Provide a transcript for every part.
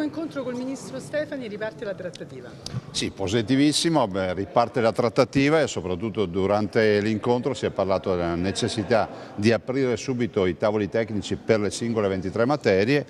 incontro col ministro Stefani riparte la trattativa. Sì, positivissimo, riparte la trattativa e soprattutto durante l'incontro si è parlato della necessità di aprire subito i tavoli tecnici per le singole 23 materie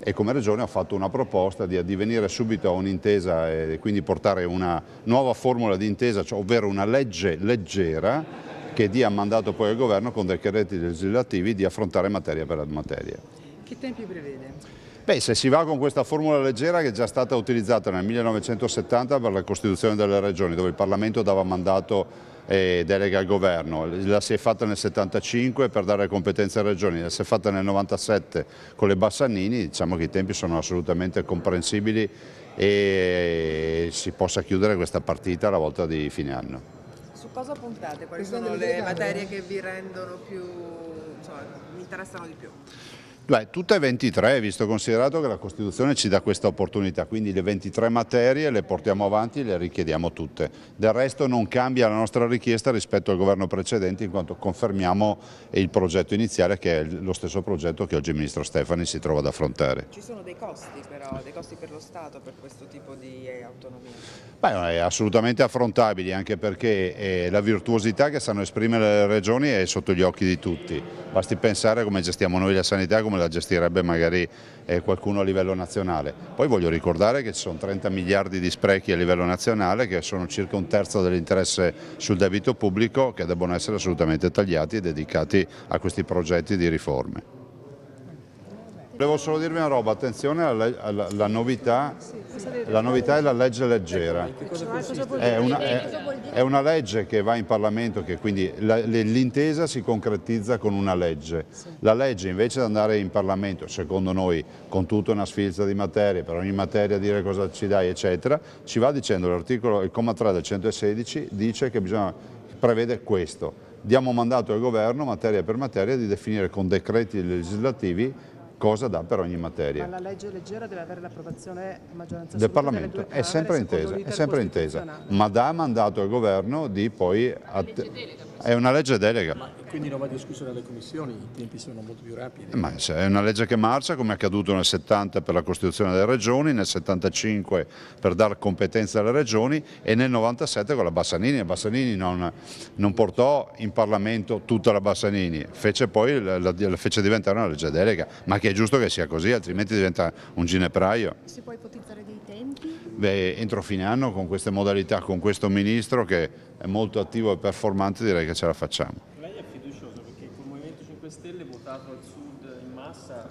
e come Regione ho fatto una proposta di addivenire subito a un'intesa e quindi portare una nuova formula di intesa, cioè, ovvero una legge leggera che dia mandato poi al Governo con decreti legislativi di affrontare materia per materia. Che tempi prevede? Beh, se si va con questa formula leggera che è già stata utilizzata nel 1970 per la Costituzione delle Regioni, dove il Parlamento dava mandato e delega al Governo, la si è fatta nel 75 per dare competenze alle Regioni, la si è fatta nel 97 con le Bassanini, diciamo che i tempi sono assolutamente comprensibili e si possa chiudere questa partita alla volta di fine anno. Su cosa puntate? Quali sono le materie che vi rendono più, insomma, vi interessano di più? Tutte e 23, visto considerato che la Costituzione ci dà questa opportunità, quindi le 23 materie le portiamo avanti e le richiediamo tutte. Del resto non cambia la nostra richiesta rispetto al governo precedente, in quanto confermiamo il progetto iniziale, che è lo stesso progetto che oggi il ministro Stefani si trova ad affrontare. Ci sono dei costi però, dei costi per lo Stato per questo tipo di autonomia? Beh, è assolutamente affrontabili, anche perché la virtuosità che sanno esprimere le regioni è sotto gli occhi di tutti. Basti pensare come gestiamo noi la sanità e come la gestirebbe magari qualcuno a livello nazionale. Poi voglio ricordare che ci sono 30 miliardi di sprechi a livello nazionale, che sono circa un terzo dell'interesse sul debito pubblico, che debbono essere assolutamente tagliati e dedicati a questi progetti di riforme. Volevo solo dirvi una roba, attenzione alla novità, la novità è la legge leggera. È una legge che va in Parlamento, che quindi l'intesa si concretizza con una legge. La legge, invece di andare in Parlamento, secondo noi, con tutta una sfilza di materie, per ogni materia dire cosa ci dai, eccetera, ci va dicendo il comma 3 del 116 dice che prevede questo. Diamo mandato al Governo, materia per materia, di definire con decreti legislativi cosa dà per ogni materia. Ma la legge leggera deve avere l'approvazione a maggioranza del Parlamento, è sempre intesa, ma dà mandato al Governo di poi... È una legge delega. Ma quindi non va discusso nelle commissioni, i tempi sono molto più rapidi. Ma è una legge che marcia, come è accaduto nel 70 per la Costituzione delle Regioni, nel 75 per dare competenze alle Regioni e nel 97 con la Bassanini. La Bassanini non portò in Parlamento tutta la Bassanini, fece poi la fece diventare una legge delega, ma che è giusto che sia così, altrimenti diventa un ginepraio. Si può ipotizzare dei tempi? Beh, entro fine anno, con queste modalità, con questo Ministro che è molto attivo e performante, direi che ce la facciamo. Lei è fiducioso perché col Movimento 5 Stelle votato al Sud in massa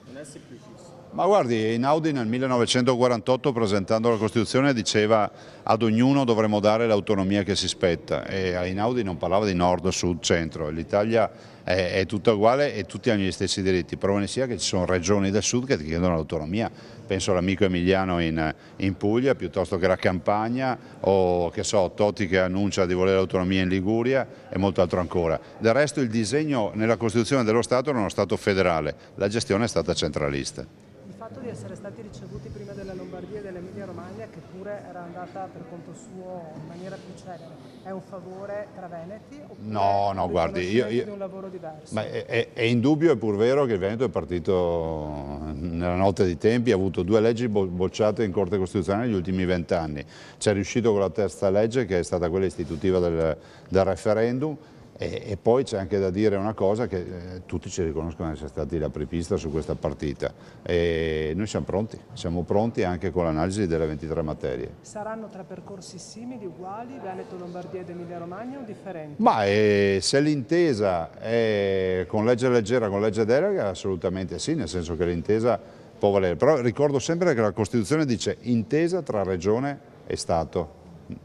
non è semplicissimo. Ma guardi, Einaudi nel 1948, presentando la Costituzione, diceva ad ognuno dovremmo dare l'autonomia che si spetta, e Einaudi non parlava di nord, sud, centro. L'Italia è tutta uguale e tutti hanno gli stessi diritti. Prova ne sia che ci sono regioni del sud che ti chiedono l'autonomia. Penso all'amico Emiliano in Puglia, piuttosto che la Campania, o che so, Totti che annuncia di volere l'autonomia in Liguria e molto altro ancora. Del resto il disegno nella Costituzione dello Stato era uno Stato federale, la gestione è stata centralista. Il fatto di essere stati ricevuti prima della Lombardia e dell'Emilia Romagna, che pure era andata per conto suo in maniera più celere, è un favore tra veneti? No, guardi, di un lavoro diverso? Ma è indubbio e pur vero che il Veneto è partito nella notte dei tempi, ha avuto 2 leggi bocciate in Corte Costituzionale negli ultimi 20 anni. Ci è riuscito con la terza legge, che è stata quella istitutiva del referendum. E poi c'è anche da dire una cosa, che tutti ci riconoscono di essere stati l'apripista su questa partita e noi siamo pronti anche con l'analisi delle 23 materie. Saranno 3 percorsi simili, uguali, Veneto, Lombardia ed Emilia Romagna, o differenti? Ma se l'intesa è con legge leggera, con legge delega, assolutamente sì, nel senso che l'intesa può valere, però ricordo sempre che la Costituzione dice intesa tra Regione e Stato.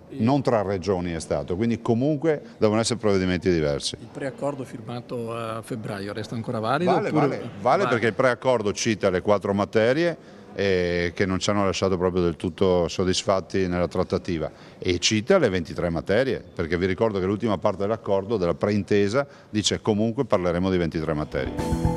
Non tra regioni e Stato, quindi comunque devono essere provvedimenti diversi. Il preaccordo firmato a febbraio resta ancora valido? Vale perché il preaccordo cita le 4 materie che non ci hanno lasciato proprio del tutto soddisfatti nella trattativa, e cita le 23 materie, perché vi ricordo che l'ultima parte dell'accordo, della preintesa, dice comunque parleremo di 23 materie.